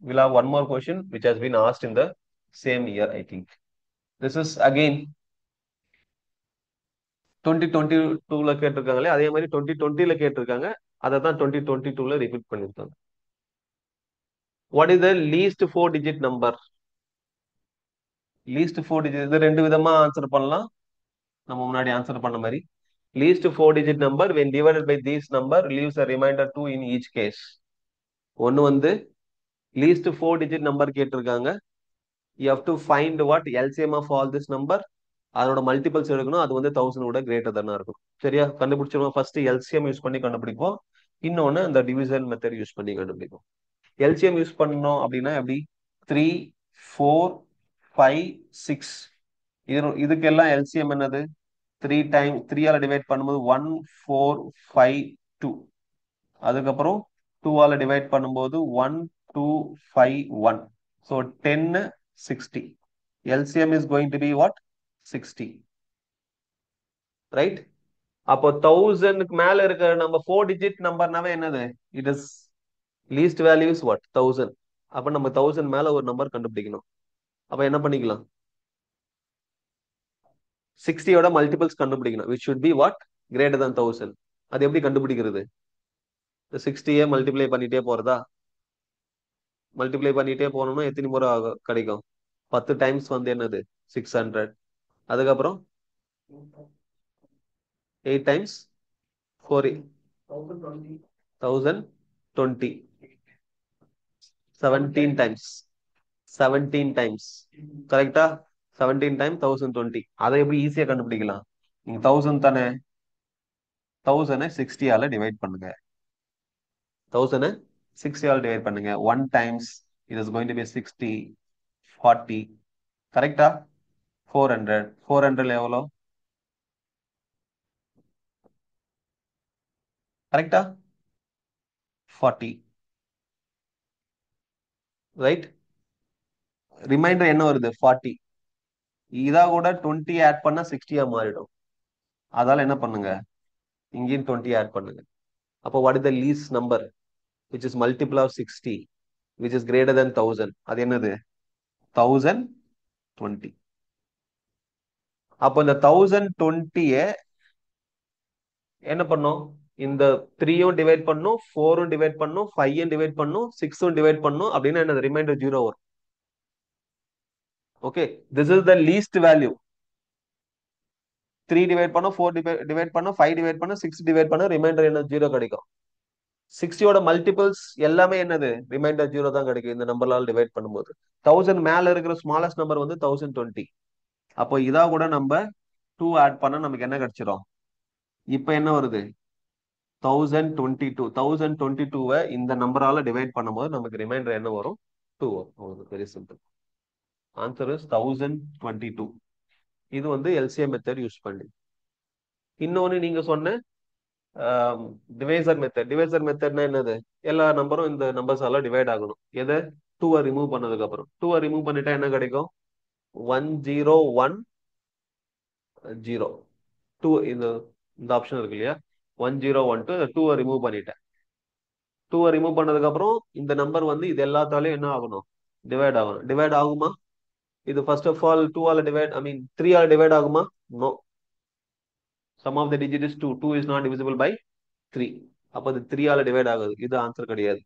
we'll have one more question which has been asked in the same year, I think. This is again 2022ல கேட்டிருக்காங்களே அதே மாதிரி 2020ல கேட்டிருக்காங்க. அதை தான் 2022ல repeat பண்ணிருக்காங்க. What is the least 4-digit number? Least 4-digit இது ரெண்டு விதமா ஆன்சர் பண்ணலாம். நம்ம முன்னாடி ஆன்சர் பண்ண மாதிரி least 4-digit number when divided by this number leaves a remainder 2 in each case. ஒன்னு வந்து least 4-digit number கேட்டிருக்காங்க. You have to find what LCM of all this number. அதோட மல்டிபிள்ஸ் எடுக்கணும். அது வந்து 1000 விட கிரேட்டர் தானா இருக்கும். சரியா? கண்டுபிடிச்சிருவோம். ஃபர்ஸ்ட் எல்சிஎம் யூஸ் பண்ணி கண்டுபிடிப்போம். இன்னொன்னு அந்த டிவிஷன் மெத்தட் யூஸ் பண்ணி கண்டுபிடிப்போம். எல்சிஎம் யூஸ் பண்ணோம் அப்படின்னா எப்படி 3 4 5 6 இதுக்கெல்லாம் எல்சிஎம் என்னது 3 டிவைட் பண்ணும்போது 1 4 5 2. அதுக்கப்புறம் 2 டிவைட் பண்ணும்போது 1 2 5 1. So 10 60. LCM is going to be what? 60. Right? அப்போ 1000க்கு மேல இருக்கிற நம்ம 4-digit நம்பர்னாவே என்னது? It is least value is what? 1000. அப்ப நம்ம 1000 மேல ஒரு நம்பர் கண்டுபிடிக்கணும். அப்ப என்ன பண்ணிக்கலாம்? 60யோட மல்டிபிள்ஸ் கண்டுபிடிக்கணும். which should be what? Greater than 1000. அது எப்படி கண்டுபிடிக்கிறது? 60யே மல்டிப்ளை பண்ணிட்டே போறதா? மல்டிப்ளை பண்ணிட்டே போனோம்னா எத்தனை முறை கிடைக்கும்? 10 டைம்ஸ் வந்து என்னது 600. அதுக்கப்புறம் 8 டைம்ஸ் 4 1020 17 டைம்ஸ் 17 டைம்ஸ் கரெக்டா? 17 டைம் 1020. அதை எப்படி ஈஸியா கண்டுபிடிக்கலாம்? நீங்க 1000 தானே, 1000 60ஆல டிவைட் பண்ணுங்க. 1000 60ஆல டிவைட் பண்ணுங்க. 1 times it is going to be 60 40. கரெக்டா? 400 எவ்வளோ? கரெக்டா? 40. ரைட்? ரிமைண்டர் என்ன வருது? 40. இதா கூட 20 ஆட் பண்ணா 60ஆ மாறிடும். அதால என்ன பண்ணுங்க, இங்கேயும் 20 ஆட் பண்ணுங்க. அப்போ what is the least number which is multiple of 60 which is greater than 1000? அது என்னது? 1020. அப்போ இந்த 1020 என்ன பண்ணும்? இந்த 3யும் டிவைட் பண்ணும், 4ம் டிவைட் பண்ணும், 5யும் டிவைட் பண்ணும், 6ம் டிவைட் பண்ணும். அப்படின்னா என்னது? ரிமைண்டர் 0 வரும். Okay, this is the least value. 3 divide பண்ணும், 4 டிவைட் பண்ணும், 5 டிவைட் பண்ணும், 6 டிவைட் பண்ணும், ரிமைண்டர் என்ன? 0 கிடைக்கும். 60யோட மல்டிபிள்ஸ் எல்லாமே என்னது? ரிமைண்டர் 0 தான் கிடைக்கும் இந்த நம்பர்லால் டிவைட் பண்ணும்போது. 1000 மேல இருக்கிற ஸ்மாலஸ்ட் நம்பர் வந்து 1020. அப்போ இதா கூட நம்ம 2 ஆட் பண்ண நமக்கு என்ன கிடைச்சிடும்? இப்ப என்ன வருது? 1022. 1022 இந்த நம்பரால டிவைட் பண்ணும்போது நமக்கு ரிமைண்டர் என்ன வரும்? 2 வரும். Very simple. Answer is 1022. இது வந்து எல்சிஎம் மெத்தட் யூஸ் பண்ணி. இன்னொன்னு நீங்க சொன்ன டிவைசர் மெத்தட். டிவைசர் மெத்தட்னா என்னது? எல்லா நம்பரும் இந்த நம்பர்ஸால டிவைட் ஆகணும். எதை? 2 ரிமூவ் பண்ணதுக்கு அப்புறம். 2 ரிமூவ் பண்ணிட்டா என்ன கிடைக்கும்? 1010. 2 இந்த ஆப்ஷன் இருக்கு இல்லையா? 1012. 2 ரிமூவ் பண்ணிட்டேன். 2 ரிமூவ் பண்ணதுக்கு அப்புறம் இந்த நம்பர் வந்து இது எல்லாத்தாலையும் என்ன ஆகணும்? டிவைட் ஆகணும். டிவைட் ஆகுமா? இது first of all 2 divide 3 divide ஆகுமா? No. Sum of the digit is 2. 2 is not divisible by 3. அப்ப இது 3 டிவைட் ஆகுது. இது ஆன்சர் கிடையாது.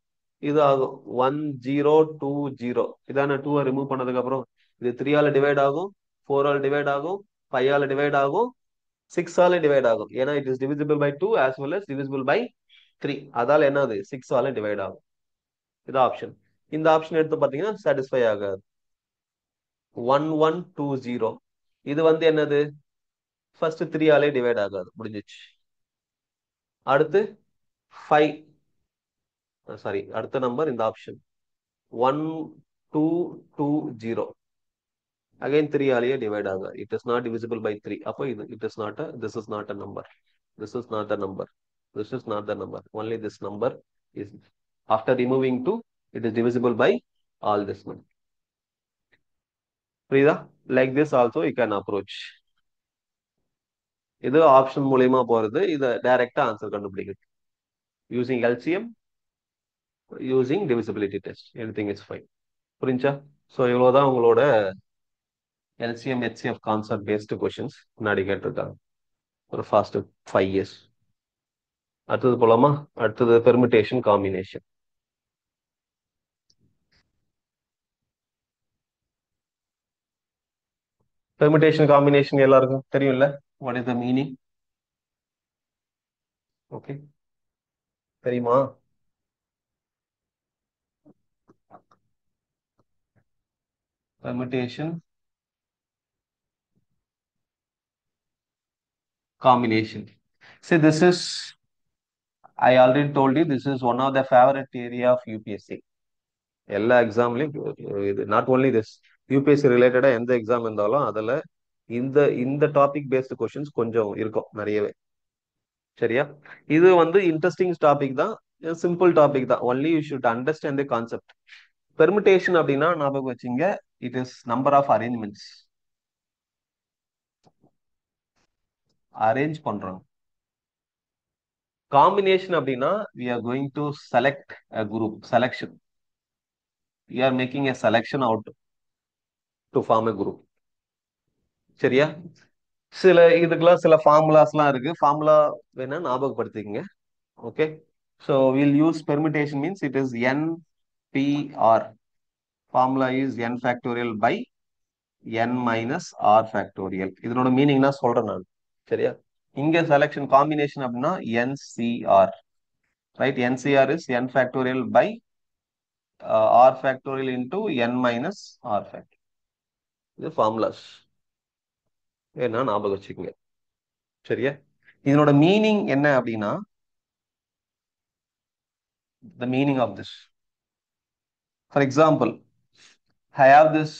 இது ஆகும் 1020. இதான 2 ரிமூவ் பண்ணதுக்கு அப்புறம் இது 3 டிவைட் ஆகும், 4 டிவைட் ஆகும், 5 டிவைட் ஆகும், 6 டிவைட் ஆகும். ஏன்னா it is divisible by 2 as well as divisible by 3. அதால என்னது? 6 டிவைட் ஆகும். இது ஆப்ஷன். இந்த ஆப்ஷன் எடுத்து பாத்தீங்கன்னா சாட்டிஸ்ஃபை ஆகாது. 1120. இது வந்து என்னது? ஃபர்ஸ்ட் 3 டிவைட் ஆகாது. முடிஞ்சிச்சு. அடுத்து 5. சாரி, அடுத்த நம்பர் இந்த ஆப்ஷன் 1220. அகைன் 3 டிவைட் ஆகாது. It is not divisible by 3. அப்போ இது it is not this is not a number. This is not the number. This is not the number. Only this number is, after removing 2, it is divisible by all this number. புரியுதா? Like this also you can approach. இது option மூலியமா போறது. இதை டைரக்டா answer கண்டுபிடிக்கிறது. Using LCM using divisibility test. Anything is fine. புரிஞ்சா? So இவ்வளோதான் உங்களோட LCM HCF concept based questions முன்னாடி கேட்டிருக்காங்க ஒரு ஃபாஸ்ட் 5 years. அடுத்தது போலாமா? அடுத்தது பெர்மிட்டேஷன் காம்பினேஷன். பெர்மிட்டேஷன் காம்பினேஷன் எல்லாருக்கும் தெரியும்ல? What is the meaning? Okay, தெரியுமா? Permutation combination. See, this is, I already told you, this is one of the favorite area of UPSC. எல்லா எக்ஸாம்லயும் இது நாட் ஓன்லி திஸ், யூபிஎஸ்சி ரிலேட்டடா எந்த exam இருந்தாலும் அதுல இந்த இந்த டாபிக் பேஸ்டு கொஸ்டின்ஸ் கொஞ்சம் இருக்கும் நிறையவே. சரியா? இது வந்து இன்ட்ரெஸ்டிங் டாபிக் தான், சிம்பிள் டாபிக் தான். Only you should understand the concept. Permutation அப்படின்னா ஞாபகம் வச்சுங்க, it is number of arrangements. Arrange பண்றோம். காம்பினேஷன் அப்படின்னா we are going to select a group, selection. We are making a selection out to form a group. சரியா? சில இதுக்கெல்லாம் சில ஃபார்முலாஸ்லாம் இருக்கு, ஃபார்முலா வேணா ஞாபகப்படுத்திக்கங்க. Okay, so will use permutation means it is NPR. Formula is n factorial by n minus R factorial. இதனோட meaning நான் சொல்றேன் நான். சரியா? இங்க செலக்ஷன் காம்பினேஷன் அப்படின்னா NCR. Right? NCR is n factorial by r factorial into n minus r factorial. இது formulas என்ன ஞாபகம் வச்சுக்கோங்க. சரியா? இதனோட மீனிங் என்ன அப்படின்னா, the meaning of this, for example, I have this,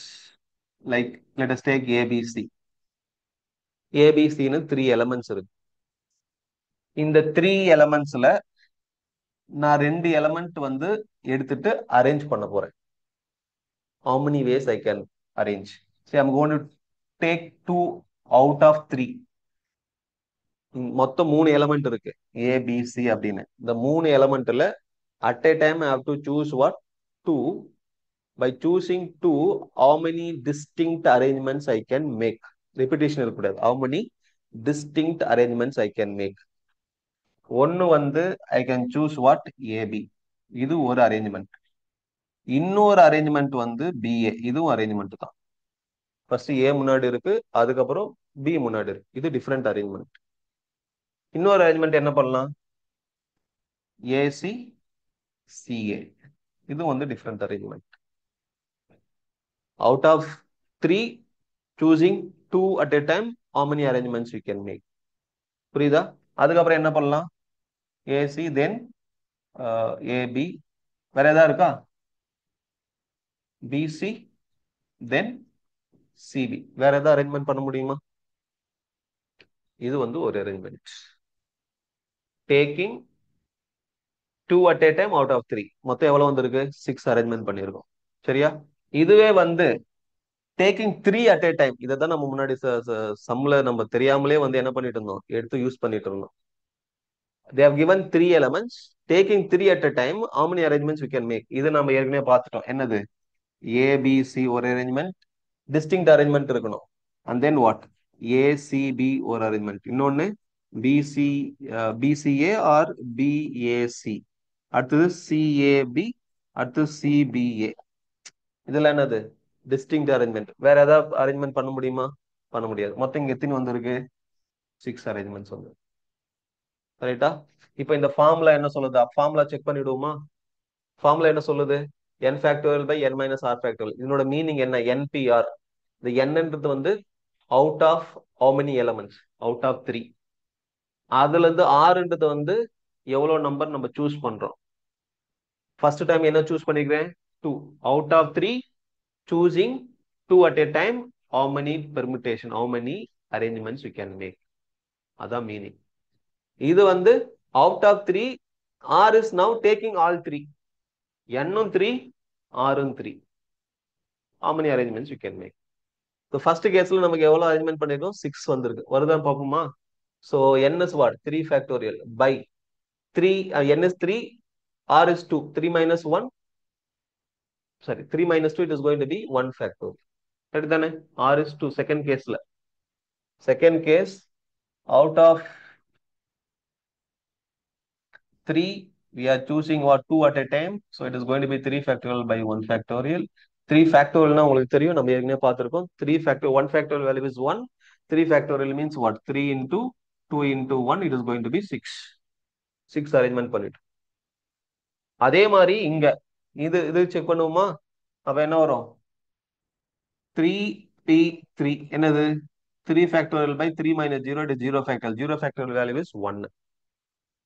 like let us take ABC. ABC ன்னு 3 elements இருக்கு. இந்த 3 elementsல நான் 2 element வந்து எடுத்துட்டு அரேஞ்ச் பண்ண போறேன். How many ways I can arrange? See, I'm going to take 2 out of 3. மொத்தம் 3 element இருக்கு ABC அப்படின்னு. இந்த 3 எலமெண்ட்ல at a time I have to choose what? 2. By choosing 2, how many distinct arrangements I can make? Repetition இருக்கக்கூடாது. How many distinct arrangements I can make? ஒன்னு வந்து I can choose what? AB. இது ஒரு arrangement. இன்னொரு arrangement வந்து BA. இதுவும் arrangement தான். First A முன்னாடி இருக்கு, அதுக்கப்புறம் B முன்னாடி இருக்கு. இது டிஃபரெண்ட் அரேஞ்ச்மெண்ட். இன்னொரு அரேஞ்ச்மெண்ட் என்ன பண்ணலாம்? AC CA. இது வந்து different arrangement. Out of 3, choosing 2 at a time, how many arrangements you can make? புரியுதா? அதுக்கப்புறம் என்ன பண்ணலாம்? AC then AB. வேற ஏதாவது இருக்கா? BC then CB. வேற ஏதாவது அரேஞ்ச்மெண்ட் பண்ண முடியுமா? இது வந்து ஒரு arrangement. Taking 2 at a time out of 3. மொத்தம் எவ்வளவு வந்திருக்கு? 6 அரேஞ்ச்மெண்ட் பண்ணியிருக்கோம். சரியா? இதுவே வந்து டேக்கிங் 3 at a time. இதை தான் நம்ம முன்னாடி சம்ல நம்ம தெரியாமலே வந்து என்ன பண்ணிட்டு இருந்தோம், எடுத்து யூஸ் பண்ணிட்டு இருந்தோம். They have given 3 elements. Taking 3 at a time, how many arrangements we can make? இது நம்ம ஏற்கனவே பார்த்துட்டோம். என்னது? ABC ஒரு அரேஞ்ச்மெண்ட், டிஸ்டிங்க்ட் அரேஞ்ச்மெண்ட் இருக்கணும். And then what? ACB ஒரு அரேஞ்ச்மெண்ட். இன்னொன்னு BC BCA or BAC. அடுத்தது CAB, அடுத்தது CBA. இதெல்லாம் என்னது? Distinct arrangement. வேற ஏதாவது அரேஞ்ச்மெண்ட் பண்ண முடியுமா? பண்ண முடியாது. மொத்தம் இங்க எத்தனை வந்திருக்கு? 6 அரேஞ்ச்மெண்ட்ஸ் வந்து. ரைட்டா? இப்போ இந்த ஃபார்முலா என்ன சொல்லுது? Formula check பண்ணிடுவோமா? ஃபார்முலா என்ன சொல்லுது? n factorial by n minus R factorial. இதனோட மீனிங் என்ன? NPR. இந்த nன்றது வந்து out of how many elements? Out of 3. அதுல இருந்து ஆறுன்றது வந்து எவ்வளவு நம்பர் நம்ம சூஸ் பண்றோம். ஃபர்ஸ்ட் டைம் என்ன சூஸ் பண்ணிக்கிறேன்? 2. Out of 3, choosing 2 at a time, how many permutation, how many arrangements we can make. அதான் மீனிங். இது வந்து out of 3, R is now taking all 3. N-ம் 3, R-ம் 3. How many arrangements you can make? So first கேஸ்ல நமக்கு எவ்வளவு arrangement பண்ணிருக்கோம்? 6 வந்திருக்கு. வருதான் பார்ப்போமா? So N is what? 3 factorial by 3, N is 3, r is 2, 3 minus 1, sorry, 3 minus 2, it is going to be 1 factorial. Right தானே? r is 2, second case ல. Second case, out of 3, we are choosing what 2 at a time. So it is going to be 3 factorial by 1 factorial. 3 factorial na உங்களுக்கு தெரியும், நம்ம ஏற்கனவே பார்த்திருக்கோம். 3 factorial, 1 factorial value is 1. 3 factorial means what? 3 into 2 into 1, it is going to be 6. 6 arrangement பண்ணிட்டு. அதே மாதிரி இங்க இது இது செக் பண்ணுவோமா? அப்ப என்ன வரும்? 3p3 என்னது? 3 factorial by 3 minus 0, it is 0 factorial. 0 factorial value is 1.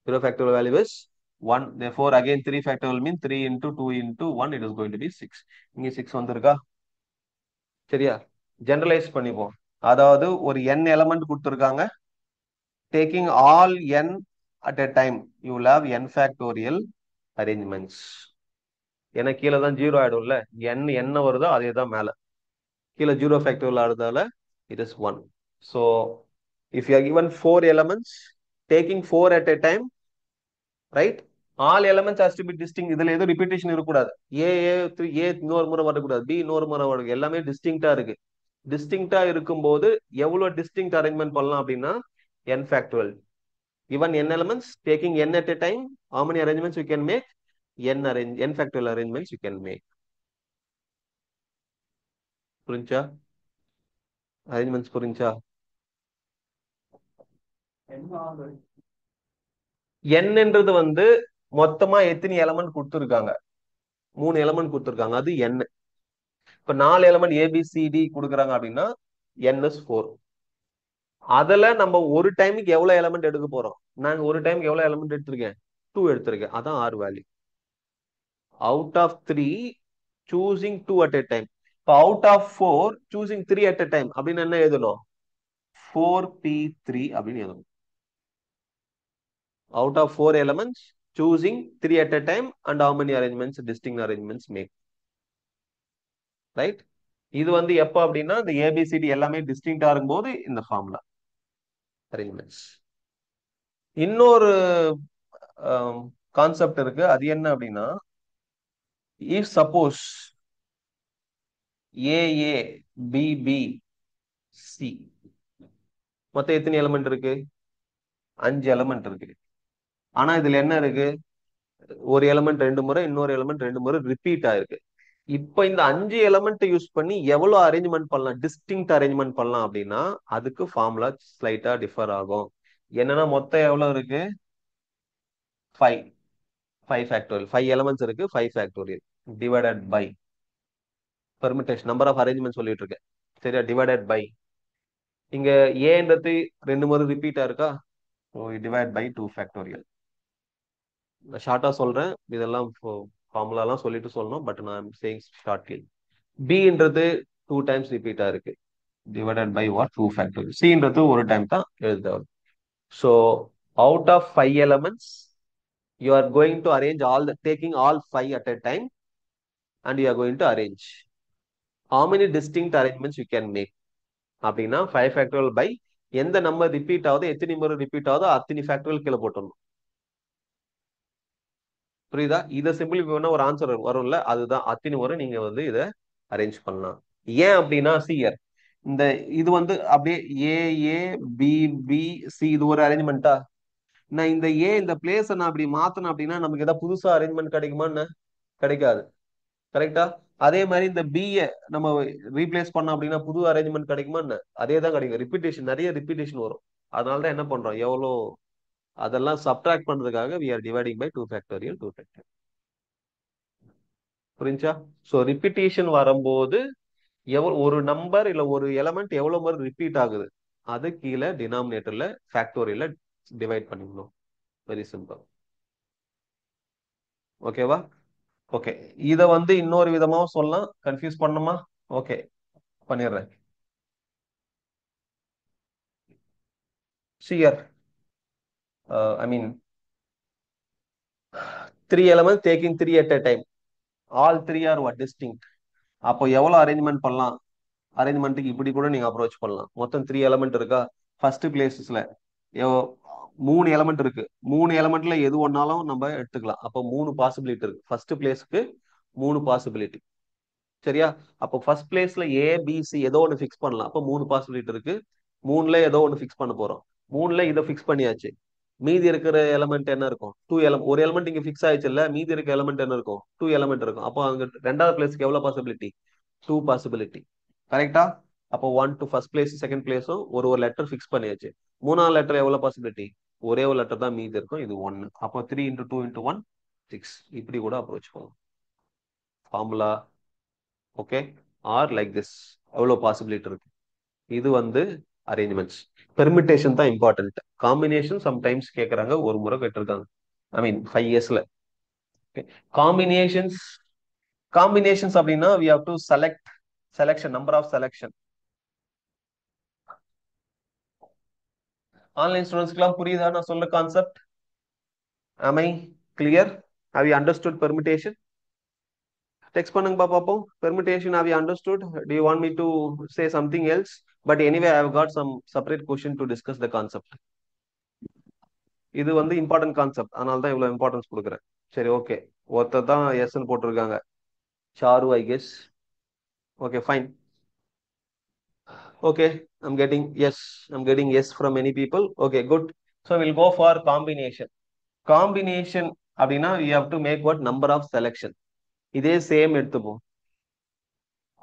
0 factorial value is 1. Therefore, again 3 factorial means 3 into 2 into 1, it is going to be 6. இங்க 6 வந்திருக்கா? சரியா? ஜெனரலைஸ் பண்ணிப்போம். அதாவது ஒரு n எலமெண்ட் கொடுத்திருக்காங்க. Taking all n at a time, you will have n factorial arrangements. ஏன்னா கீழே தான் 0 ஆயிடும்ல. n என்ன வருதோ அதே தான் மேல. கீழே 0 factorial ஆடுறதால it is 1. So, if you are given 4 elements, taking 4 at a time, right? All elements has to be distinct. இதுல ஏதோ ரிப்பீட்டேஷன் இருக்கக்கூடாது. ஏ இன்னொரு முறை வரக்கூடாது, பி இன்னொரு முறை வரக்கூடாது. எல்லாமே டிஸ்டிங்டா இருக்கு. டிஸ்டிங்டா இருக்கும்போது எவ்வளவு டிஸ்டிங்ட் அரேஞ்ச்மெண்ட் பண்ணலாம் அப்படின்னா n factorial. Given n elements, taking n at a time, how many arrangements you can make? n factorial arrangements you can make. புரிஞ்சா? அரேஞ்ச்மெண்ட்ஸ் புரிஞ்சா? என்னன்றது வந்து மொத்தமா எத்தனை எலமெண்ட் கொடுத்துருக்காங்க? 3 எலமெண்ட் கொடுத்துருக்காங்க, அது n. இப்ப 4 எலமெண்ட் ஏபிசிடி கொடுக்குறாங்க அப்படின்னா n is 4. அதுல நம்ம ஒரு டைமுக்கு எவ்வளவு எலமெண்ட் எடுக்க போறோம்? நான் ஒரு டைமுக்கு எவ்வளவு எலமெண்ட் எடுத்திருக்கேன்? 2 எடுத்திருக்கேன். அதான் r value. Out of 3 choosing 2 at a time. இப்போ out of 4 choosing 3 at a time அப்படின்னு என்ன எழுதணும்? 4p3 அப்படின்னு எழுதணும். Out of 4 elements, choosing 3 at a time, and how many arrangements, distinct arrangements make. Right? இது வந்து எப்ப அப்படின்னா இந்த ஏபிசிடி எல்லாமே டிஸ்டிங்டா இருக்கும்போது இந்த ஃபார்முலா அரேஞ்ச்மெண்ட்ஸ். இன்னொரு கான்செப்ட் இருக்கு, அது என்ன அப்படின்னா, if suppose A A B B C மொத்தம் எத்தனை எலிமெண்ட் இருக்கு? 5 எலிமெண்ட் இருக்கு. ஆனா இதுல என்ன இருக்கு? ஒரு எலிமெண்ட் 2 முறை, இன்னொரு எலிமெண்ட் 2 முறை ரிப்பீட் ஆயிருக்கு. இப்ப இந்த 5 எலிமெண்ட் யூஸ் பண்ணி எவ்வளவு அரேஞ்ச்மெண்ட் பண்ணலாம், டிஸ்டிங்க்ட் அரேஞ்ச்மெண்ட் பண்ணலாம் அப்படின்னா அதுக்கு ஃபார்முலா ஸ்லைட்டா டிஃபர் ஆகும். என்னன்னா மொத்தம் எவ்வளவு இருக்கு? 5 ஃபேக்டோரியல். 5 எலிமெண்ட்ஸ் இருக்கு, 5 factorial divided by permutation number of arrangement சொல்லிட்டு இருக்கேன். சரியா? டிவைடட் பை இங்க ஏன்றது 2 முறை ரிப்பீட்டா இருக்கா? So divide by 2 factorial. நான் ஷார்ட்டா சொல்றேன், இதெல்லாம் ஃபார்முலாலாம் சொல்லிட்டு சொல்லணும், பட் நான் சேயிங் ஷார்ட்லி. பின்றது 2 டைம்ஸ் ரிப்பீட்டா இருக்கு, டிவைடட் பை வாட்? 2 ஃபேக்டோரியல். சின்றது ஒரு டைம் தான் எழுத. So out of 5 elements, you are going to arrange taking all 5 at a time, and you are going to arrange. How many distinct arrangements you can make? அப்படின்னா 5 factorial by எந்த number repeat ஆகுதோ, எத்தனை முறை repeat ஆகுதோ அத்தனை factorial கீழே போட்டணும். புரியுதா? இதை சிம்பிளிஃபை பண்ணா ஒரு ஆன்சர் வரும்ல, அதுதான் அத்தனை முறை நீங்க வந்து இதை அரேஞ்ச் பண்ணலாம். ஏன் அப்படின்னா சியர் இந்த இது வந்து அப்படியே ஏ பி பி சி இது ஒரு அரேஞ்ச்மெண்டா. நான் இந்த இந்த பிளேஸ நான் அப்படி மாத்தணும் அப்படின்னா நமக்கு ஏதாவது புதுசா அரேஞ்ச்மெண்ட் கிடைக்குமான்னு? கிடைக்காது. கரெக்டா? அதே மாதிரி இந்த பிஏ நம்ம ரீப்ளேஸ் பண்ணோம் அப்படின்னா புது அரேஞ்ச்மெண்ட் கிடைக்குமான்னு? அதே தான் கிடைக்கும். ரிப்பீட்டேஷன், நிறைய ரிப்பீட்டேஷன் வரும். அதனாலதான் என்ன பண்றோம், எவ்வளோ அதெல்லாம் சப்ட்ராக்ட் பண்றதுக்காக we are dividing by 2 factorial 2 factorial. புரிஞ்சா? சோ ரிப்பீட்டேஷன் வரும்போது ஒரு நம்பர் இல்ல ஒரு எலமெண்ட் எவ்வளவு முறை ரிப்பீட் ஆகுது அது கீழே டினாமினேட்டர்ல ஃபேக்டோரியல்ல டிவைட் பண்ணிக்கணும். Very simple. ஓகேவா? ஓகே. இத வந்து இன்னொரு விதமாவும் சொல்லலாம், கன்ஃபியூஸ் பண்ணுமா? ஓகே, பண்ணிடுறேன். Shear I mean 3 elements taking 3 at a time. All 3 are what? Distinct. அப்போ எவ்வளவு அரேஞ்ச்மெண்ட் பண்ணலாம்? அரேஞ்ச்மெண்ட்டுக்கு இப்படி கூட நீங்க அப்ரோச் பண்ணலாம். மொத்தம் 3 எலிமெண்ட் இருக்கா? ஃபர்ஸ்ட் பிளேசஸ்ல மூணு எலமெண்ட் இருக்கு. மூணு எலமெண்ட்ல எது ஒன்னாலும் நம்ம எடுத்துக்கலாம். அப்போ மூணு பாசிபிலிட்டி இருக்கு. ஃபர்ஸ்ட் பிளேஸ்க்கு மூணு பாசிபிலிட்டி. சரியா? அப்போ ஃபர்ஸ்ட் பிளேஸ்ல ஏ பி சி ஏதோ ஒன்று ஃபிக்ஸ் பண்ணலாம். அப்போ மூணு பாசிபிலிட்டி இருக்கு. மூணுல ஏதோ ஒன்று ஃபிக்ஸ் பண்ண போறோம். மூணுல இதை ஃபிக்ஸ் பண்ணியாச்சு. மீதி இருக்கிற எலமெண்ட் என்ன இருக்கும்? ஒரு எலமெண்ட் இங்க ஃபிக்ஸ் ஆயிடுச்சு இல்ல, மீதி இருக்க எலமெண்ட் என்ன இருக்கும்? டூ எலமெண்ட் இருக்கும். அப்போ அங்க ரெண்டாவது பிளேஸ்க்கு எவ்வளவு பாசிபிலிட்டி? Two possibility. கரெக்டா? அப்போ one to first place second பிளேஸும் ஒரு ஒரு லெட்டர் ஃபிக்ஸ் பண்ணியாச்சு. மூணாவது லெட்டர் எவ்வளவு பாசிபிலிட்டி? ஒரே ஒரு லெட்டர் தான் மீதி இருக்கும். இது ஒன்னு. அப்போ 3 × 2 × 1 6. இப்படி கூட அப்ரோச் பண்ணலாம். Formula okay or like this. எவ்வளவு பாசிபிலிட்டி இருக்கு? இது வந்து அரேஞ்ச்மெண்ட்ஸ். பெர்மிட்டேஷன் தான் இம்பார்ட்டன்ட். காம்பினேஷன் சம்டைம்ஸ் கேட்கறாங்க, ஒரு முறை கேட்டிருக்காங்க. ஐ மீன் 5 yearsல. காம்பினேஷன்ஸ் காம்பினேஷன்ஸ் அப்படின்னா we have to select selection number of selection. Online ஸ்டூடெண்ட்ஸ்க்குலாம் புரியுதா நான் சொல்ற concept? am I clear? have you understood permutation? Text பண்ணுங்க பாப்போம். permutation have you understood? do you want me to say something else? but anyway I have got some separate question to discuss the concept. இது வந்து important concept, அதனால தான் இவ்வளவு importance கொடுக்குறேன். சரி okay. ஒருத்தர் தான் எஸ்ன்னு போட்டிருக்காங்க, Charu I guess. Okay fine. Okay I'm getting yes from many people. Okay good. So we'll go for combination. Combination அப்படின்னா we have to make what number of selection. இதே சேம் எடுத்துப்போம்.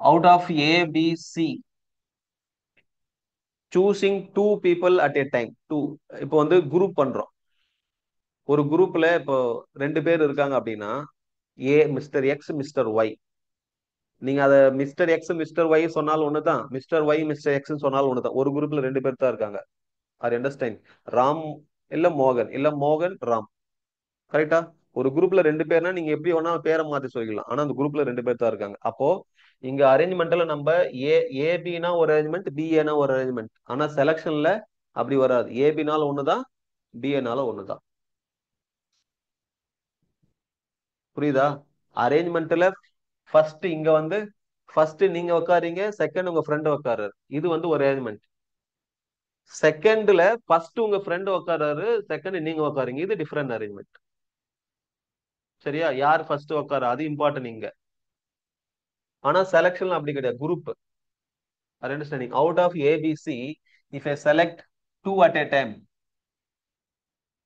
out of A B C choosing two people at a time. இப்போ வந்து group பண்றோம். ஒரு குரூப்ல இப்போ 2 பேர் இருக்காங்க அப்படின்னா ஏ மிஸ்டர் எக்ஸ் மிஸ்டர் ஒய். நீங்க அத மிஸ்டர் எக்ஸ் மிஸ்டர் ஒய் சொன்னாலும் ஒண்ணுதான், மிஸ்டர் ஒய் மிஸ்டர் எக்ஸ் சொன்னாலும் ஒண்ணுதான். ஒரு குரூப்ல 2 பேர் தான் இருக்காங்க. R understand? ராம் இல்ல மோகன், இல்ல மோகன் ராம். கரெக்டா? ஒரு குரூப்ல 2 பேர்னா நீங்க எப்படி வேணா பேரை மாத்தி சொல்லிக்கலாம். ஆனா அந்த குரூப்ல 2 பேர் தான் இருக்காங்க. அப்போ இங்க அரேஞ்ச்மெண்ட்ல நம்ம ஏபினா ஒரு அரேஞ்ச்மெண்ட், பிஏனா ஒரு அரேஞ்ச்மெண்ட். ஆனா செலக்ஷன்ல அப்படி வராது. ஏபினால ஒண்ணுதான், பிஏனால ஒண்ணுதான். புரியுதா? அரேஞ்ச்மெண்ட்ல ஃபர்ஸ்ட் இங்க வந்து ஃபர்ஸ்ட் நீங்க உட்காரீங்க, செகண்ட் உங்க ஃப்ரெண்ட் உட்காருறாரு. இது வந்து ஒரு அரேஞ்ச்மெண்ட். செகண்ட்ல ஃபர்ஸ்ட் உங்க ஃப்ரெண்ட் உட்காராரு, செகண்ட் நீங்க உட்காருங்க. இது டிஃபரெண்ட் அரேஞ்ச்மெண்ட். சரியா? யார் ஃபர்ஸ்ட் உட்காரு அது இம்பார்ட்டன்ட் இங்க. ஆனா செலக்ஷன்ல அப்படி கிடையாது, group. Understanding? Out of A B C if I select two at a time,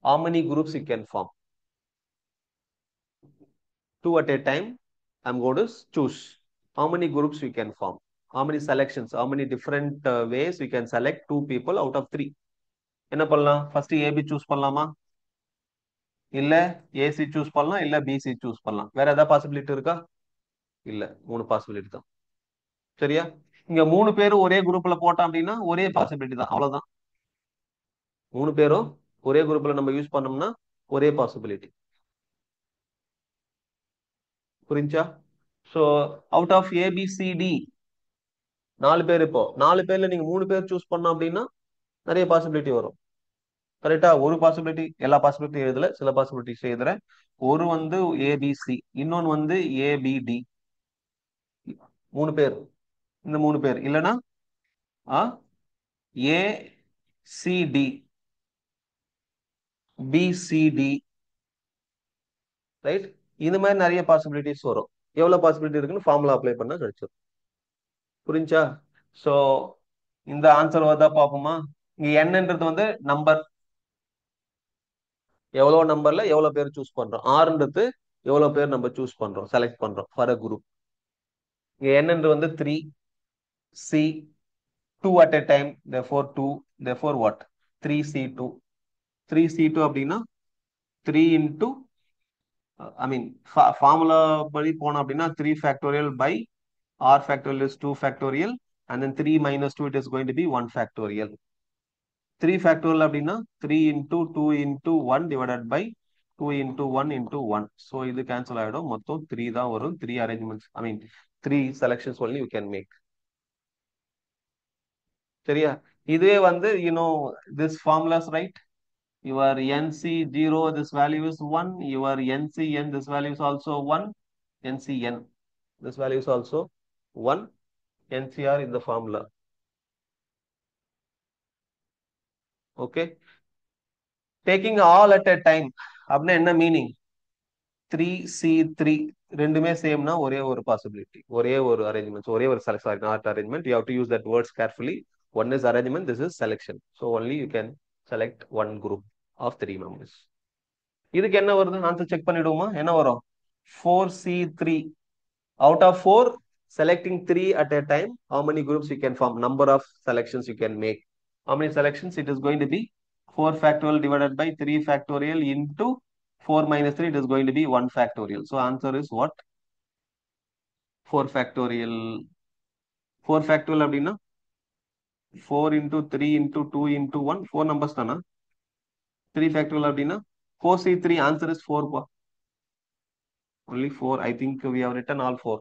how many groups you can form? Two at a time I'm going to choose. How many groups we can form? How many selections? How many different ways we can select two people out of three? என்ன பண்ணலாம்? First AB choose பண்ணலாமா, இல்ல AC choose பண்ணலாம், இல்ல PC choose பண்ணலாம். வேற ஏதாவது possibility இருக்கா? இல்ல, மூணு பாசிபிலிட்டி தான். சரியா? இங்க 3 பேரும் ஒரே குரூப்ல போட்டோம் அப்படின்னா ஒரே பாசிபிலிட்டி தான், அவ்வளவுதான். 3 பேரும் ஒரே குரூப்ல நம்ம யூஸ் பண்ணோம்னா ஒரே பாசிபிலிட்டி. புரிஞ்சா? சோ அவுட் ஆஃப் ஏபிசிடி 4 பேர். இப்போ 4 பேர்ல நீங்க 3 பேர் சூஸ் பண்ணோம் அப்படின்னா நிறைய பாசிபிலிட்டி வரும். கரெக்டா? ஒரு பாசிபிலிட்டி, எல்லா பாசிபிலிட்டி எழுதல, சில பாசிபிலிட்டிஸ் எழுதுறேன். ஒரு வந்து ஏபிசி, இன்னொன்னு வந்து ஏபிடி. 3 பேர். இந்த 3 பேர் இல்லைன்னா ஏசிடி, பிசிடி. ரைட்? இந்த மாதிரி நிறைய பாசிபிலிட்டிஸ் வரும். எவ்வளவு பாசிபிலிட்டி இருக்குன்னு ஃபார்முலா அப்ளை பண்ணா கிடைச்சிடும். புரிஞ்சா? சோ இந்த ஆன்சர் வருதா பாப்போமா? இங்க என்னன்றது வந்து நம்பர், எவ்வளவு நம்பர்ல எவ்வளவு பேர் சூஸ் பண்றோம். ஆறுன்றது எவ்வளவு பேர் நம்ம சூஸ் பண்றோம், செலக்ட் பண்றோம் ஃபார் அ குரூப். இங்க என்னன்றது வந்து 3 C 2 at a time, therefore 2, therefore what? 3c2. 3c2 அப்படின்னா 3 into I mean ஃபார்முலா படி போனோம் அப்படின்னா 3 factorial by r factorial is 2 factorial and then 3 minus 2 it is going to be 1 factorial. 3 factorial அப்படின்னா 3 into 2 into 1 divided by 2 into 1 into 1. So இது cancel ஆயிடும். மொத்தம் 3 தான் வரும். 3 arrangements, I mean 3 selections only you can make. சரியா? இதுவே வந்து this formulas, right? Your NC0 this value is 1, your NCN this value is also 1, NCN this value is also 1, NCR in the formula. Okay, taking all at a time அப்படின்னா என்ன meaning? 3C3 ரெண்டுமே சேம்னா ஒரே ஒரு possibility, ஒரே ஒரு arrangement, ஒரே ஒரு sorry not arrangement, you have to use that words carefully. One is arrangement, this is selection. So only you can select one group of 3 members. இதுக்கு என்ன வருது ஆன்சர் செக் பண்ணிடுவோமா? என்ன வரும்? 4C3. Out of 4, selecting 3 at a time, how many groups you can form? Number of selections you can make. How many selections? It is going to be 4 factorial divided by 3 factorial into 4 minus 3. It is going to be 1 factorial. So answer is what? 4 factorial. 4 factorial அப்படின்னா 4 into 3 into 2 into 1. 4 numbers தானா? 3 factorial அப்படின்னா 4C3. Answer is 4. Only 4. I think we have written all 4.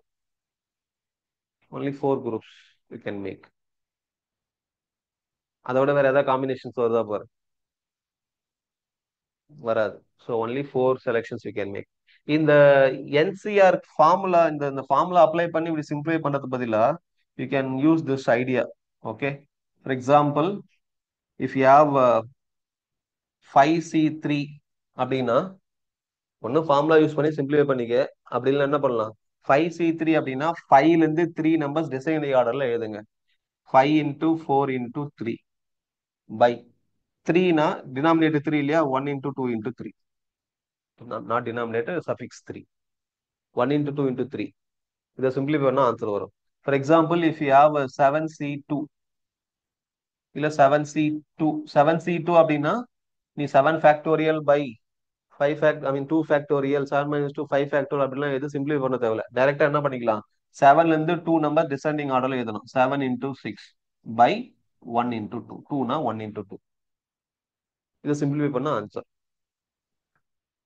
Only 4 groups you can make. அதோட வேற ஏதாவது combinations வருதா பாரு. வராது. So only 4 selections you can make. இந்த என்சிஆர் ஃபார்முலா, இந்த ஃபார்முலா அப்ளை பண்ணி இப்படி சிம்பிளை பண்றது பதிலா you can use this idea. Okay, for example, if you have 5C3 அப்படின்னா ஒன்னு ஃபார்முலா யூஸ் பண்ணி சிம்பிளிஃபை பண்ணிக்க. அப்படி இல்லை என்ன பண்ணலாம்? 5C3 அப்படின்னா 5ல இருந்து 3 நம்பர்ஸ் டிசைன் ஆர்டர்ல எழுதுங்க. 5 into 4 into 3 by 3னா டினாமினேட்டர் 3 இல்லையா? 1 into 2 into 3. Not denominator, suffix 3. 1 into 2 into 3. இதை சிம்பிளிஃபை பண்ணா ஆன்சர் வரும். For example, if you have 7C2 இல்ல 7C2 அப்படின்னா நீ 7 factorial by 5 fact, I mean 2 factorial, 7 minus 2 5 factorial அப்படிலாம் எது சிம்பிளிஃபை பண்ண தேவையில்ல. டைரக்டா என்ன பண்ணிக்கலாம்? 7ல இருந்து 2 நம்பர் டிசெண்டிங் ஆர்டர்ல எழுதணும். 7 into 6 by 1 into 2. 2னா 1 into 2. இதை சிம்பிளிஃபை பண்ண ஆன்சர்.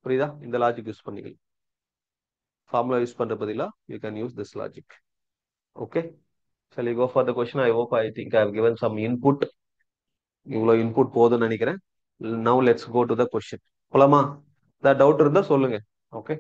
புரியுதா? இந்த லாஜிக் யூஸ் பண்ணிக்கலாம். ஃபார்முலா யூஸ் பண்ற பதிலா you can use this logic. Okay, shall we go for the question? I hope, I think I have given some input. இவ்வளவு input போதும்னு நினைக்கிறேன். Now let's go to the question. போலாமா? ஏதாவது doubt இருந்தா சொல்லுங்க. Okay.